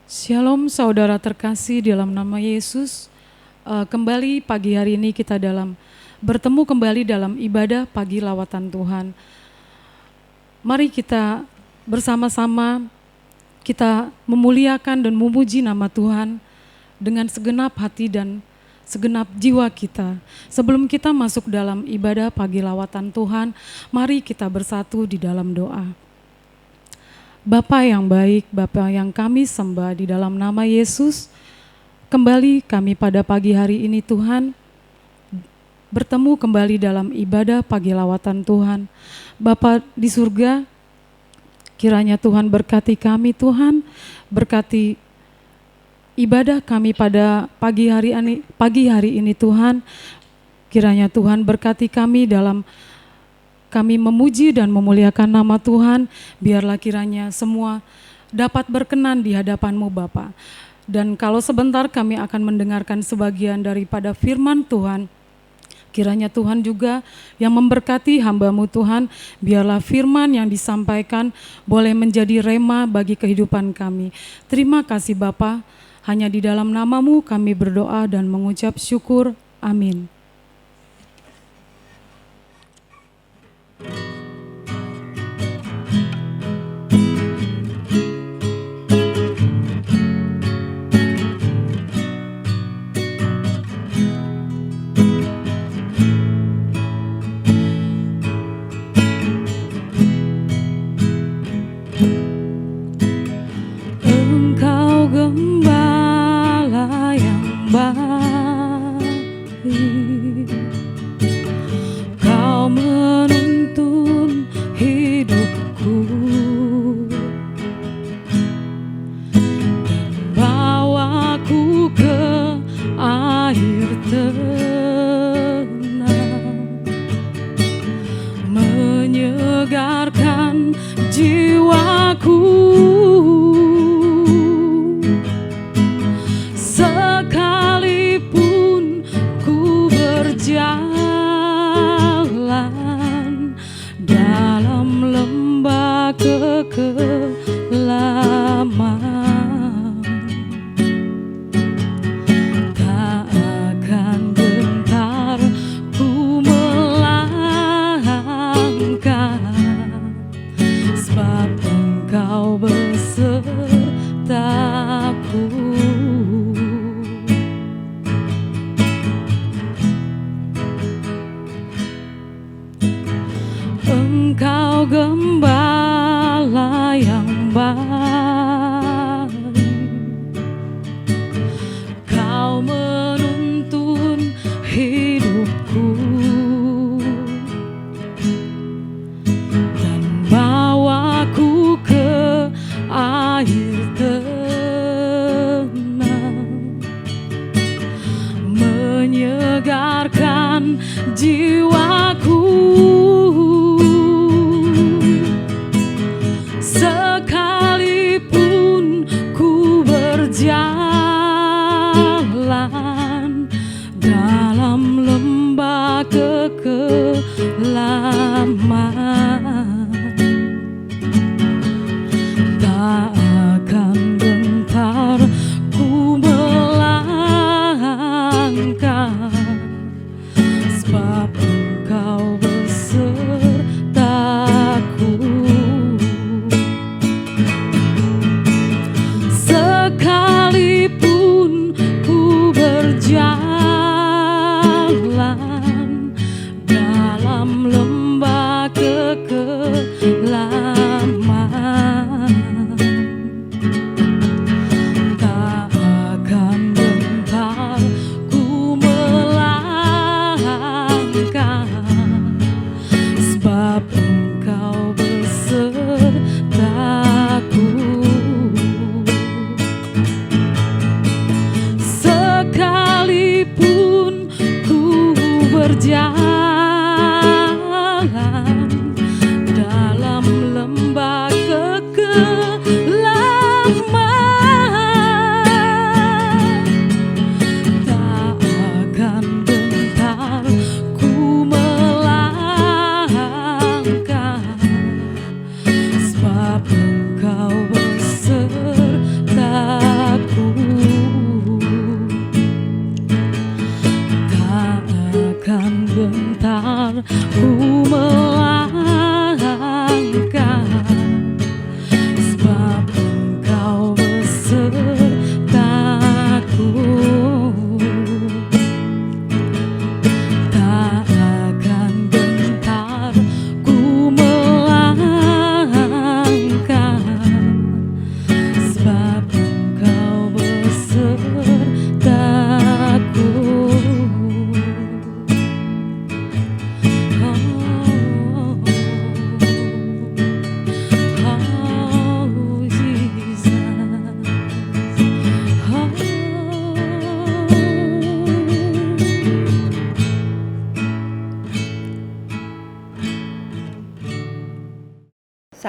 Shalom saudara terkasih dalam nama Yesus. Kembali pagi hari ini kita bertemu kembali dalam ibadah pagi lawatan Tuhan. Mari kita bersama-sama kita memuliakan dan memuji nama Tuhan dengan segenap hati dan segenap jiwa kita. Sebelum kita masuk dalam ibadah pagi lawatan Tuhan, mari kita bersatu di dalam doa. Bapa yang baik, Bapa yang kami sembah di dalam nama Yesus, kembali kami pada pagi hari ini Tuhan, bertemu kembali dalam ibadah pagi lawatan Tuhan. Bapa di surga, kiranya Tuhan berkati kami Tuhan, berkati ibadah kami pada pagi hari ini Tuhan. Kiranya Tuhan berkati kami dalam kami memuji dan memuliakan nama Tuhan, biarlah kiranya semua dapat berkenan di hadapan-Mu Bapa. Dan kalau sebentar kami akan mendengarkan sebagian daripada firman Tuhan, kiranya Tuhan juga yang memberkati hamba-Mu Tuhan, biarlah firman yang disampaikan boleh menjadi rema bagi kehidupan kami. Terima kasih Bapa, hanya di dalam nama-Mu kami berdoa dan mengucap syukur. Amin. Engkau gembala yang baik, Kau menuntun hidupku dan bawaku ke air tenang, menyegarkan jiwaku. Sekalipun ku berjalan dalam lembah kekelaman, tak akan gentar ku melangkah, sebab Engkau besertaku. Engkau gembala yang baik, Kau menuntun hidupku dan bawaku ke air tenang, menyegarkan jiwaku. Sekalipun ku berjalan dalam lembah kekelaman, tak akan gentar ku melangkah, sebab Engkau besertaku. Sekalipun ku berjalan dalam lembah kekelaman, tak akan gentar ku melangkah, sebab Engkau besertaku. Sekalipun ku berjalan dalam lembah kekelaman, tak akan gentar ku melangkah, sebab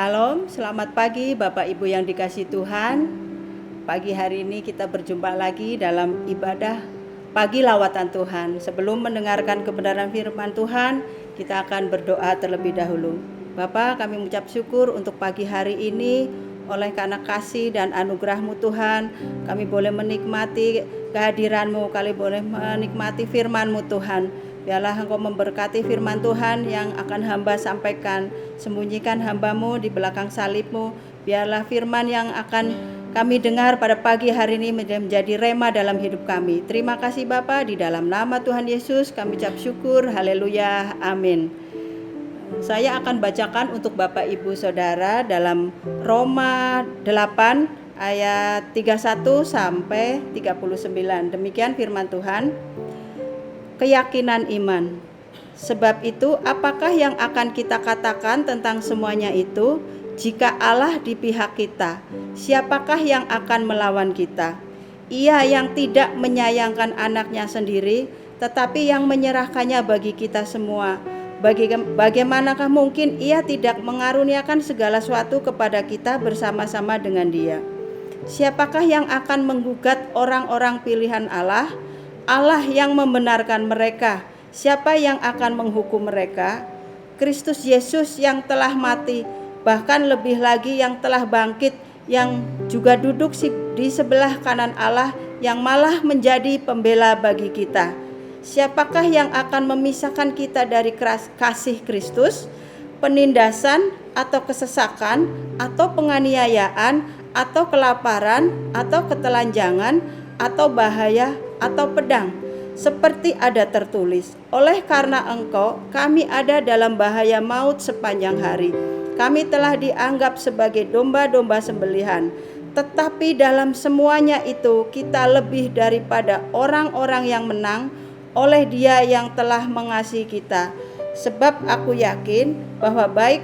Shalom, selamat pagi Bapak Ibu yang dikasihi Tuhan. Pagi hari ini kita berjumpa lagi dalam ibadah pagi lawatan Tuhan. Sebelum mendengarkan kebenaran firman Tuhan, kita akan berdoa terlebih dahulu. Bapa, kami mengucap syukur untuk pagi hari ini. Oleh karena kasih dan anugerah-Mu Tuhan, kami boleh menikmati kehadiran-Mu, kami boleh menikmati firman-Mu Tuhan. Biarlah Engkau memberkati firman Tuhan yang akan hamba sampaikan. Sembunyikan hamba-Mu di belakang salib-Mu. Biarlah firman yang akan kami dengar pada pagi hari ini menjadi rema dalam hidup kami. Terima kasih Bapa, di dalam nama Tuhan Yesus kami ucap syukur. Haleluya, amin. Saya akan bacakan untuk Bapak Ibu Saudara dalam Roma 8 ayat 31 sampai 39. Demikian firman Tuhan. Keyakinan iman. Sebab itu, apakah yang akan kita katakan tentang semuanya itu? Jika Allah di pihak kita, siapakah yang akan melawan kita? Ia yang tidak menyayangkan anaknya sendiri, tetapi yang menyerahkannya bagi kita semua. Bagaimanakah mungkin Ia tidak mengaruniakan segala sesuatu kepada kita bersama-sama dengan Dia? Siapakah yang akan menggugat orang-orang pilihan Allah? Allah yang membenarkan mereka. Siapa yang akan menghukum mereka? Kristus Yesus yang telah mati, bahkan lebih lagi yang telah bangkit, yang juga duduk di sebelah kanan Allah, yang malah menjadi pembela bagi kita. Siapakah yang akan memisahkan kita dari kasih Kristus? Penindasan atau kesesakan atau penganiayaan atau kelaparan atau ketelanjangan atau bahaya atau pedang, seperti ada tertulis, oleh karena Engkau kami ada dalam bahaya maut sepanjang hari. Kami telah dianggap sebagai domba-domba sembelihan, tetapi dalam semuanya itu kita lebih daripada orang-orang yang menang oleh Dia yang telah mengasihi kita. Sebab aku yakin bahwa baik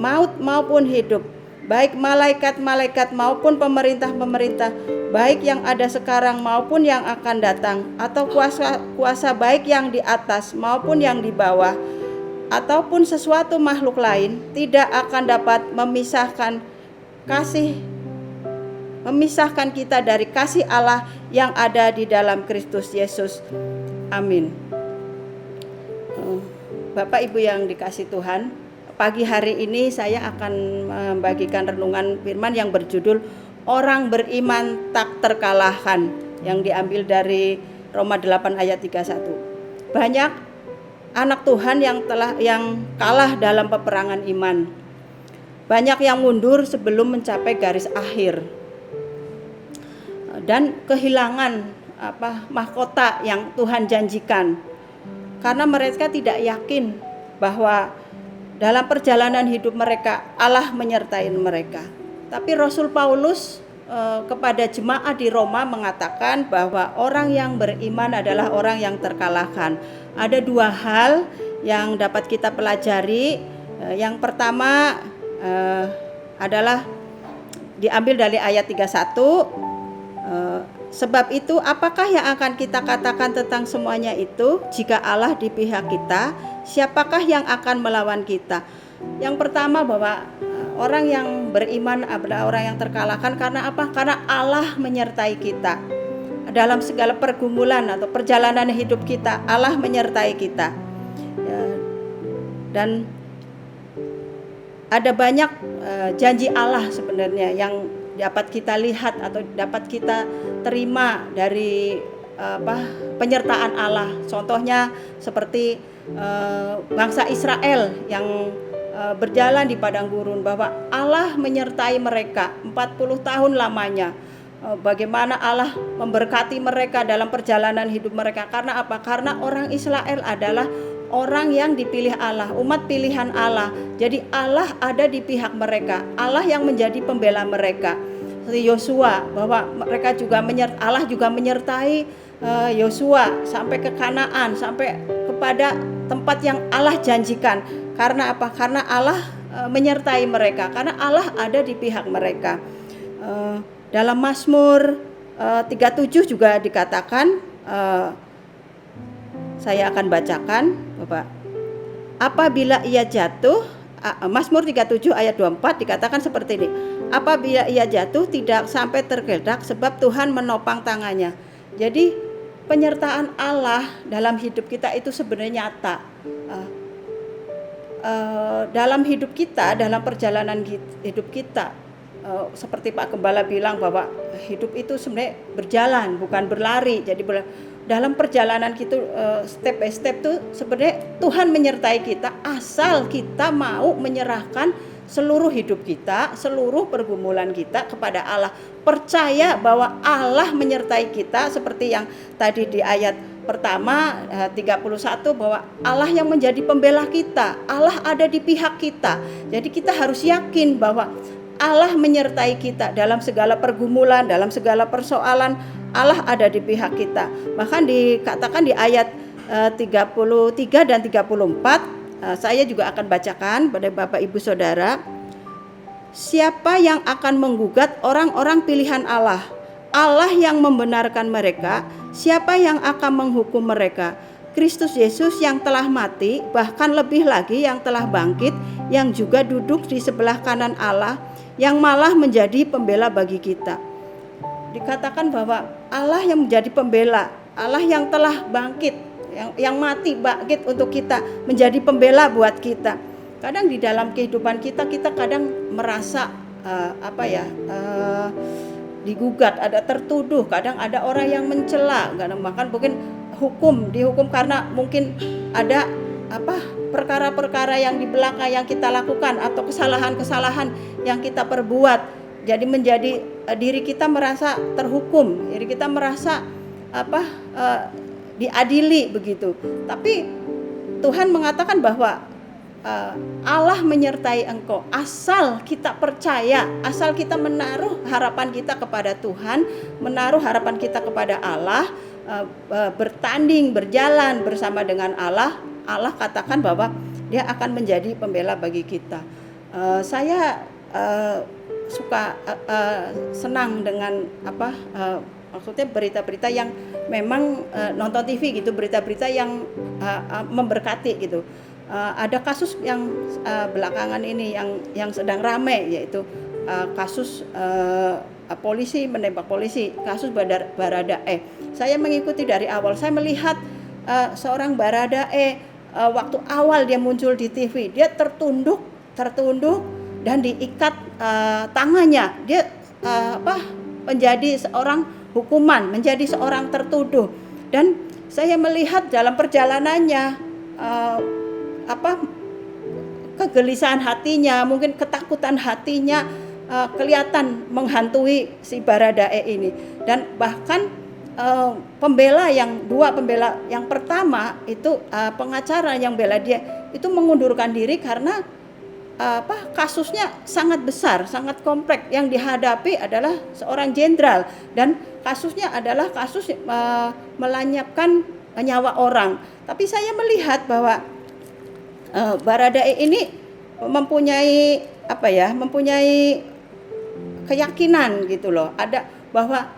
maut maupun hidup, baik malaikat-malaikat maupun pemerintah-pemerintah, baik yang ada sekarang maupun yang akan datang, atau kuasa baik yang di atas maupun yang di bawah, ataupun sesuatu makhluk lain, tidak akan dapat memisahkan kita dari kasih Allah yang ada di dalam Kristus Yesus. Amin. Bapak Ibu yang dikasihi Tuhan, pagi hari ini saya akan membagikan renungan firman yang berjudul Orang Beriman Tak Terkalahkan, yang diambil dari Roma 8 ayat 31. Banyak anak Tuhan yang kalah dalam peperangan iman. Banyak yang mundur sebelum mencapai garis akhir. Dan kehilangan mahkota yang Tuhan janjikan. Karena mereka tidak yakin bahwa dalam perjalanan hidup mereka Allah menyertai mereka. Tapi Rasul Paulus kepada jemaat di Roma mengatakan bahwa orang yang beriman adalah orang yang terkalahkan. Ada dua hal yang dapat kita pelajari. Yang pertama adalah diambil dari ayat 31. Sebab itu, apakah yang akan kita katakan tentang semuanya itu? Jika Allah di pihak kita, siapakah yang akan melawan kita? Yang pertama, bahwa orang yang beriman adalah orang yang terkalahkan. Karena apa? Karena Allah menyertai kita dalam segala pergumulan atau perjalanan hidup kita. Allah menyertai kita. Dan ada banyak janji Allah sebenarnya yang dapat kita lihat atau dapat kita terima dari penyertaan Allah. Contohnya seperti bangsa Israel yang berjalan di padang gurun, bahwa Allah menyertai mereka 40 tahun lamanya. Bagaimana Allah memberkati mereka dalam perjalanan hidup mereka. Karena apa? Karena orang Israel adalah orang yang dipilih Allah, umat pilihan Allah. Jadi Allah ada di pihak mereka. Allah yang menjadi pembela mereka. Seperti Yosua, bahwa mereka juga Allah juga menyertai Yosua sampai ke Kanaan, sampai kepada tempat yang Allah janjikan. Karena apa? Karena Allah menyertai mereka, karena Allah ada di pihak mereka. Dalam Mazmur 37 juga dikatakan, saya akan bacakan, Bapak. Apabila ia jatuh, Mazmur 37 ayat 24 dikatakan seperti ini. Apabila ia jatuh tidak sampai tergeletak sebab Tuhan menopang tangannya. Jadi penyertaan Allah dalam hidup kita itu sebenarnya nyata. Dalam hidup kita, dalam perjalanan hidup kita, seperti Pak Gembala bilang bahwa hidup itu sebenarnya berjalan bukan berlari. Jadi dalam perjalanan kita step by step tuh sebenarnya Tuhan menyertai kita asal kita mau menyerahkan seluruh hidup kita, seluruh pergumulan kita kepada Allah. Percaya bahwa Allah menyertai kita seperti yang tadi di ayat pertama 31 bahwa Allah yang menjadi pembela kita, Allah ada di pihak kita. Jadi kita harus yakin bahwa Allah menyertai kita dalam segala pergumulan, dalam segala persoalan. Allah ada di pihak kita. Bahkan dikatakan di ayat 33 dan 34, saya juga akan bacakan pada Bapak Ibu Saudara. Siapa yang akan menggugat orang-orang pilihan Allah? Allah yang membenarkan mereka. Siapa yang akan menghukum mereka? Kristus Yesus yang telah mati, bahkan lebih lagi yang telah bangkit, yang juga duduk di sebelah kanan Allah, yang malah menjadi pembela bagi kita. Dikatakan bahwa Allah yang menjadi pembela, Allah yang telah bangkit, yang mati bangkit untuk kita, menjadi pembela buat kita. Kadang di dalam kehidupan kita kadang merasa digugat, ada tertuduh, kadang ada orang yang mencela, bahkan mungkin dihukum karena mungkin ada perkara-perkara yang di belakang yang kita lakukan atau kesalahan-kesalahan yang kita perbuat. Jadi menjadi diri kita merasa terhukum, diri kita merasa diadili begitu. Tapi Tuhan mengatakan bahwa Allah menyertai engkau asal kita percaya, asal kita menaruh harapan kita kepada Tuhan, menaruh harapan kita kepada Allah, bertanding, berjalan bersama dengan Allah. Allah katakan bahwa Dia akan menjadi pembela bagi kita. Saya suka senang dengan maksudnya berita-berita yang memang nonton TV gitu, berita-berita yang memberkati gitu. Ada kasus yang belakangan ini yang sedang ramai, yaitu kasus polisi menembak polisi, kasus Baradae. Saya mengikuti dari awal. Saya melihat seorang Baradae waktu awal dia muncul di TV, dia tertunduk dan diikat tangannya. Dia menjadi seorang hukuman, menjadi seorang tertuduh. Dan saya melihat dalam perjalanannya kegelisahan hatinya, mungkin ketakutan hatinya kelihatan menghantui si Baradae ini. Dan bahkan dua pembela yang pertama itu pengacara yang bela dia itu mengundurkan diri karena kasusnya sangat besar, sangat kompleks. Yang dihadapi adalah seorang jenderal dan kasusnya adalah kasus melenyapkan nyawa orang. Tapi saya melihat bahwa Baradae ini mempunyai keyakinan gitu loh, ada bahwa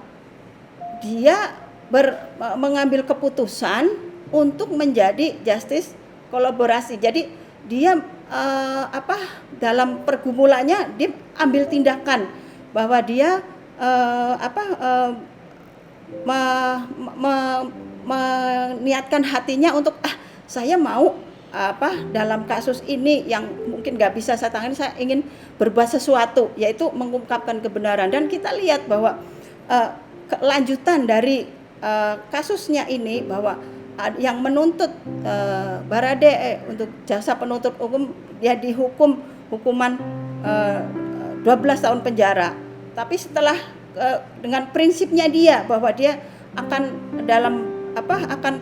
dia mengambil keputusan untuk menjadi justice kolaborasi. Jadi dia dalam pergumulannya dia ambil tindakan bahwa dia meniatkan hatinya untuk saya mau dalam kasus ini yang mungkin nggak bisa saya tangani, saya ingin berbuat sesuatu, yaitu mengungkapkan kebenaran. Dan kita lihat bahwa kelanjutan dari kasusnya ini bahwa yang menuntut Baradae untuk jasa penuntut umum, dia dihukum hukuman 12 tahun penjara. Tapi setelah dengan prinsipnya dia bahwa dia akan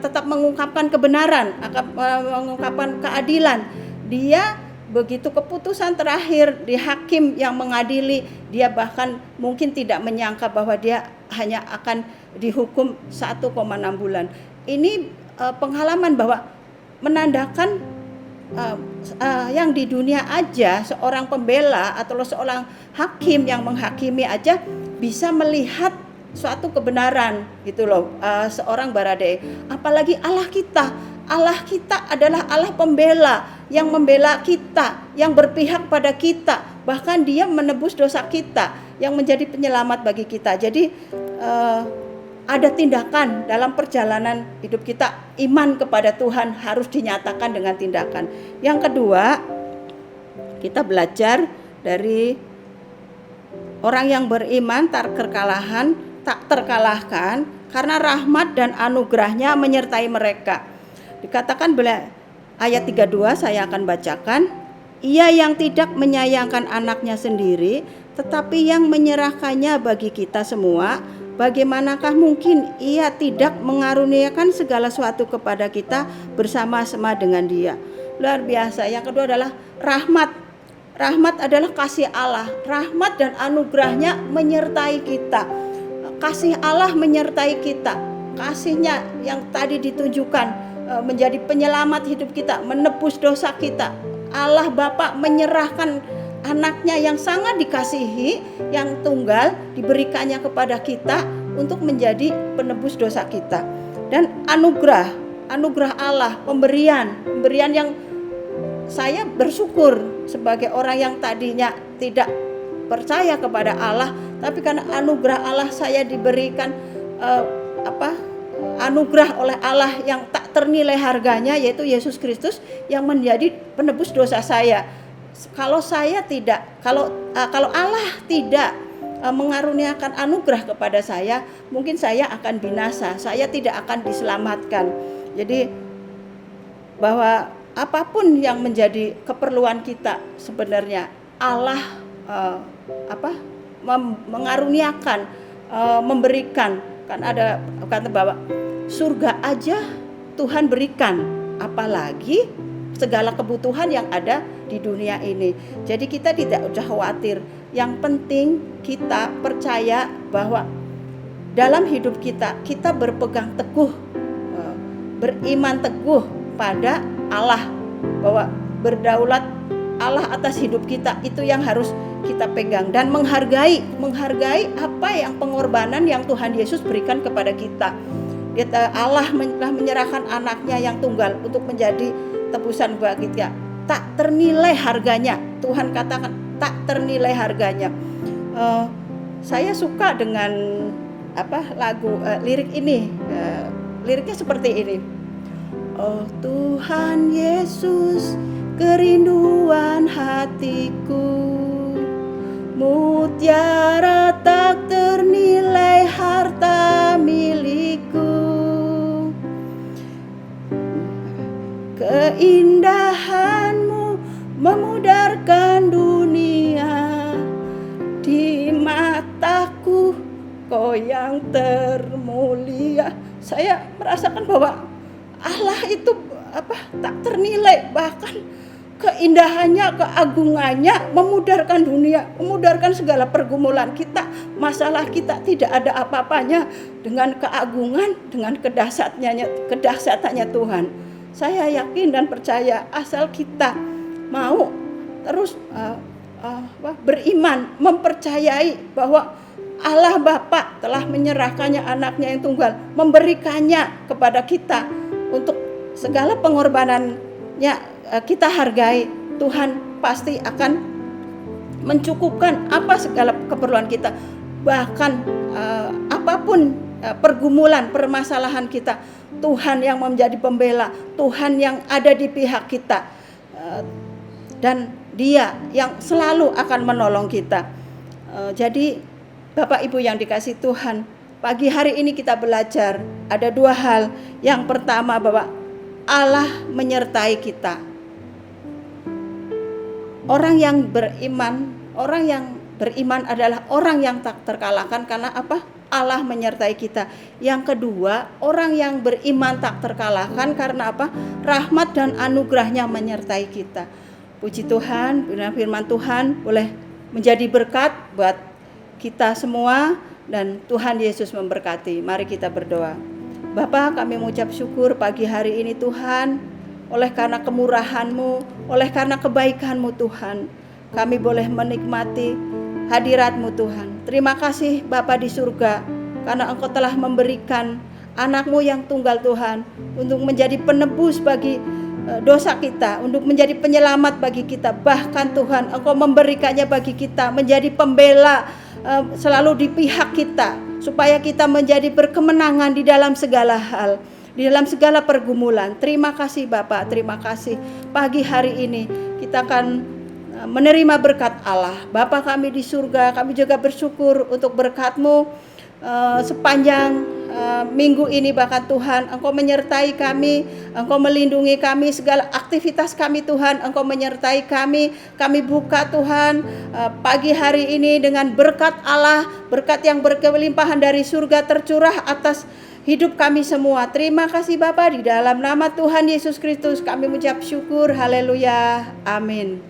tetap mengungkapkan kebenaran, akan mengungkapkan keadilan. Dia begitu keputusan terakhir di hakim yang mengadili, dia bahkan mungkin tidak menyangka bahwa dia hanya akan dihukum 1,6 bulan. Ini pengalaman bahwa menandakan yang di dunia aja seorang pembela atau seorang hakim yang menghakimi aja bisa melihat suatu kebenaran gitu loh, seorang Baradae. Apalagi Allah kita adalah Allah pembela. yang membela kita, yang berpihak pada kita, bahkan dia menebus dosa kita, yang menjadi penyelamat bagi kita. Jadi ada tindakan dalam perjalanan hidup kita. Iman kepada Tuhan harus dinyatakan dengan tindakan. Yang kedua, kita belajar dari orang yang beriman tak terkalahkan karena rahmat dan anugerahnya menyertai mereka. Dikatakan ayat 32 saya akan bacakan. Ia yang tidak menyayangkan anaknya sendiri, tetapi yang menyerahkannya bagi kita semua, bagaimanakah mungkin ia tidak mengaruniakan segala sesuatu kepada kita bersama-sama dengan dia. Luar biasa. Yang kedua adalah rahmat. Rahmat adalah kasih Allah. Rahmat dan anugerahnya menyertai kita. Kasih Allah menyertai kita. Kasihnya yang tadi ditunjukkan menjadi penyelamat hidup kita, menebus dosa kita. Allah Bapa menyerahkan anaknya yang sangat dikasihi, yang tunggal, diberikannya kepada kita untuk menjadi penebus dosa kita. Dan anugerah Allah, pemberian yang saya bersyukur sebagai orang yang tadinya tidak percaya kepada Allah, tapi karena anugerah Allah saya diberikan anugerah oleh Allah yang tak ternilai harganya, yaitu Yesus Kristus yang menjadi penebus dosa saya. Kalau Allah tidak mengaruniakan anugerah kepada saya, mungkin saya akan binasa, saya tidak akan diselamatkan. Jadi bahwa apapun yang menjadi keperluan kita sebenarnya Allah mengaruniakan, memberikan. Kan ada kata bahwa surga aja Tuhan berikan, apalagi segala kebutuhan yang ada di dunia ini. Jadi kita tidak usah khawatir. Yang penting kita percaya bahwa dalam hidup kita berpegang teguh, beriman teguh pada Allah, bahwa berdaulat Allah atas hidup kita, itu yang harus kita pegang, dan menghargai apa yang pengorbanan yang Tuhan Yesus berikan kepada kita. Allah telah menyerahkan anaknya yang tunggal untuk menjadi tebusan bagi kita. Tak ternilai harganya. Tuhan katakan tak ternilai harganya. Saya suka dengan lagu lirik ini. Liriknya seperti ini. Oh Tuhan Yesus, kerinduan hatiku, mutiara tak ternilai harta milikku. Keindahanmu memudarkan dunia, di mataku kau yang termulia. Saya merasakan bahwa Allah itu tak ternilai, bahkan keindahannya, keagungannya memudarkan dunia, memudarkan segala pergumulan kita, masalah kita tidak ada apa-apanya dengan keagungan, dengan kedahsyatannya Tuhan. Saya yakin dan percaya asal kita mau terus beriman, mempercayai bahwa Allah Bapa telah menyerahkannya anaknya yang tunggal, memberikannya kepada kita untuk segala pengorbanannya kita hargai. Tuhan pasti akan mencukupkan segala keperluan kita, bahkan apapun pergumulan, permasalahan kita, Tuhan yang menjadi pembela, Tuhan yang ada di pihak kita, dan Dia yang selalu akan menolong kita. Jadi Bapak Ibu yang dikasih Tuhan, pagi hari ini kita belajar ada dua hal. Yang pertama, bahwa Allah menyertai kita. Orang yang beriman adalah orang yang tak terkalahkan karena Allah menyertai kita. Yang kedua, orang yang beriman tak terkalahkan karena rahmat dan anugerahnya menyertai kita. Puji Tuhan, firman Tuhan boleh menjadi berkat buat kita semua, dan Tuhan Yesus memberkati. Mari kita berdoa. Bapa, kami mengucap syukur pagi hari ini Tuhan, oleh karena kemurahan-Mu, oleh karena kebaikan-Mu Tuhan, kami boleh menikmati hadirat-Mu Tuhan. Terima kasih Bapa di surga, karena Engkau telah memberikan anak-Mu yang tunggal Tuhan, untuk menjadi penebus bagi dosa kita, untuk menjadi penyelamat bagi kita. Bahkan Tuhan, Engkau memberikannya bagi kita, menjadi pembela, selalu di pihak kita, supaya kita menjadi berkemenangan di dalam segala hal, di dalam segala pergumulan. Terima kasih Bapak, terima kasih. Pagi hari ini kita akan menerima berkat Allah. Bapa kami di surga, kami juga bersyukur untuk berkat-Mu sepanjang minggu ini. Bahkan Tuhan, Engkau menyertai kami, Engkau melindungi kami, segala aktivitas kami Tuhan, Engkau menyertai kami. Kami buka Tuhan pagi hari ini dengan berkat Allah, berkat yang berkelimpahan dari surga tercurah atas hidup kami semua. Terima kasih Bapa, di dalam nama Tuhan Yesus Kristus kami mengucap syukur. Haleluya, amin.